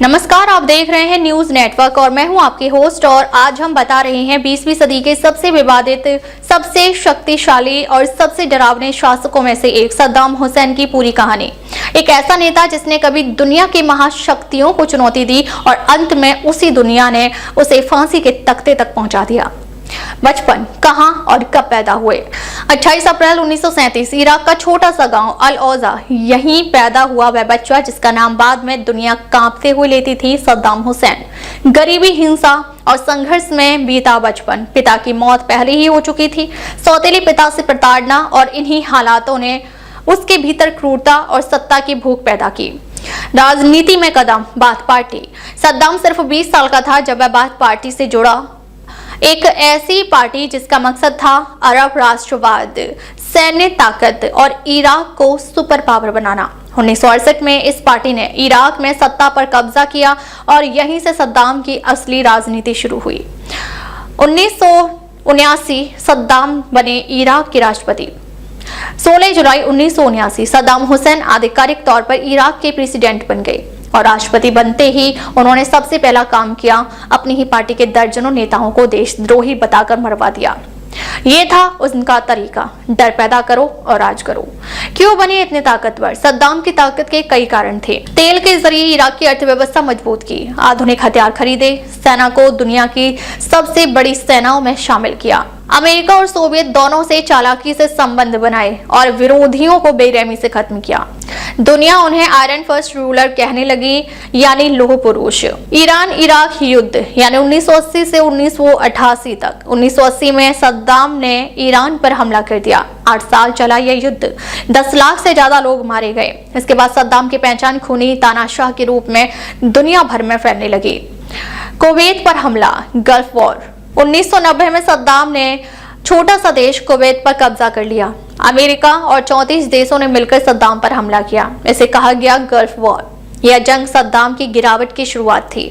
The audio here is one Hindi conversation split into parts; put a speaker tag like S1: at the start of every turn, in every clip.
S1: नमस्कार, आप देख रहे हैं न्यूज नेटवर्क और मैं हूं आपकी होस्ट। और आज हम बता रहे हैं 20वीं सदी के सबसे विवादित, सबसे शक्तिशाली और सबसे डरावने शासकों में से एक सद्दाम हुसैन की पूरी कहानी। एक ऐसा नेता जिसने कभी दुनिया की महाशक्तियों को चुनौती दी और अंत में उसी दुनिया ने उसे फांसी के तख्ते तक पहुंचा दिया। बचपन, कहां और कब पैदा हुए? 28 अप्रैल 1937 इराक का छोटा सा गांव अल औजा, यहीं पैदा हुआ वह बच्चा जिसका नाम बाद में दुनिया कांपते हुए लेती थी, सद्दाम हुसैन। गरीबी, हिंसा और संघर्ष में बीता बचपन। पिता की मौत पहले ही हो चुकी थी। सौतेले पिता से प्रताड़ना और इन्हीं हालातों ने उसके भीतर क्रूरता और सत्ता की भूख पैदा की। राजनीति में कदम, बाथ पार्टी। सद्दाम सिर्फ 20 साल का था जब वह बाथ पार्टी से जुड़ा, एक ऐसी पार्टी जिसका मकसद था अरब राष्ट्रवाद, सैन्य ताकत और इराक को सुपर पावर बनाना। 1968 में इस पार्टी ने इराक में सत्ता पर कब्जा किया और यहीं से सद्दाम की असली राजनीति शुरू हुई। 1979 सद्दाम बने इराक के राष्ट्रपति। 16 जुलाई 1979 सद्दाम हुसैन आधिकारिक तौर पर इराक के प्रेसिडेंट बन गए और राष्ट्रपति बनते ही उन्होंने सबसे पहला काम किया, अपनी ही पार्टी के दर्जनों नेताओं को देशद्रोही बताकर मरवा दिया। ये था उनका तरीका, डर पैदा करो और राज करो। क्यों बने इतने ताकतवर? सद्दाम की ताकत के कई कारण थे। तेल के जरिए इराक की अर्थव्यवस्था मजबूत की, आधुनिक हथियार खरीदे, सेना को दुनिया की सबसे बड़ी सेनाओं में शामिल किया, अमेरिका और सोवियत दोनों से चालाकी से संबंध बनाए और विरोधियों को बेरहमी से खत्म किया। दुनिया उन्हें आयरन फर्स्ट रूलर कहने लगी, यानी लोह पुरुष। ईरान इराक युद्ध यानी 1980 से 1988 तक। 1980 में सद्दाम ने ईरान पर हमला कर दिया। 8 साल चला यह युद्ध, 10 लाख से ज्यादा लोग मारे गए। इसके बाद सद्दाम की पहचान खूनी तानाशाह के रूप में दुनिया भर में फैलने लगी। कुवैत पर हमला, गल्फ वॉर। 1990 में सद्दाम ने छोटा सा देश कुवैत पर कब्जा कर लिया। अमेरिका और 34 देशों ने मिलकर सद्दाम पर हमला किया। इसे कहा गया गल्फ वॉर। यह जंग सद्दाम की गिरावट की शुरुआत थी।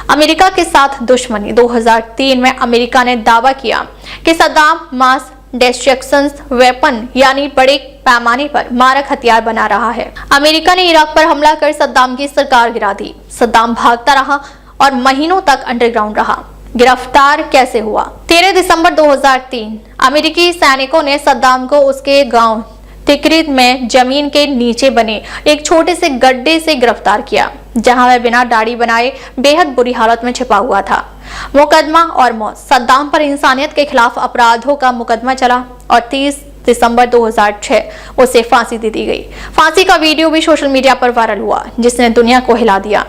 S1: अमेरिका के साथ दुश्मनी। 2003 में अमेरिका ने दावा किया कि सद्दाम मास डिस्ट्रक्शन वेपन यानी बड़े पैमाने पर मारक हथियार बना रहा है। अमेरिका ने इराक पर हमला कर सद्दाम की सरकार गिरा दी। सद्दाम भागता रहा और महीनों तक अंडरग्राउंड रहा। गिरफ्तार कैसे हुआ? 13 दिसंबर 2003 अमेरिकी सैनिकों ने सद्दाम को उसके गांव तिक्रित में जमीन के नीचे बने एक छोटे से गड्ढे से गिरफ्तार किया, जहां वह बिना दाढ़ी बनाए बेहद बुरी हालत में छिपा हुआ था। मुकदमा और मौत। सद्दाम पर इंसानियत के खिलाफ अपराधों का मुकदमा चला और 30 दिसंबर 2006 उसे फांसी दे दी गई। फांसी का वीडियो भी सोशल मीडिया पर वायरल हुआ, जिसने दुनिया को हिला दिया।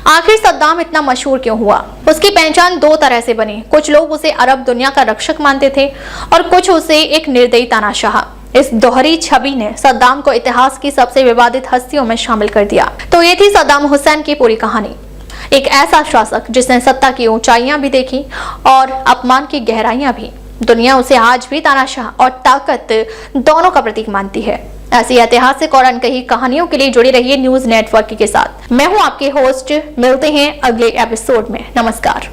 S1: आखिर सद्दाम इतना मशहूर क्यों हुआ? उसकी पहचान दो तरह से बनी। कुछ लोग उसे अरब दुनिया का रक्षक मानते थे और कुछ उसे एक निर्दयी तानाशाह। इस दोहरी छवि ने सद्दाम को इतिहास की सबसे विवादित हस्तियों में शामिल कर दिया। तो ये थी सद्दाम हुसैन की पूरी कहानी। एक ऐसा शासक जिसने सत्ता की ऊंचाइयां भी देखी और अपमान की गहराइयां भी। दुनिया उसे आज भी तानाशाह और ताकत दोनों का प्रतीक मानती है। ऐसी ऐतिहासिक और अनकही कहानियों के लिए जुड़े रहिए न्यूज नेटवर्क के साथ। मैं हूं आपके होस्ट। मिलते हैं अगले एपिसोड में। नमस्कार।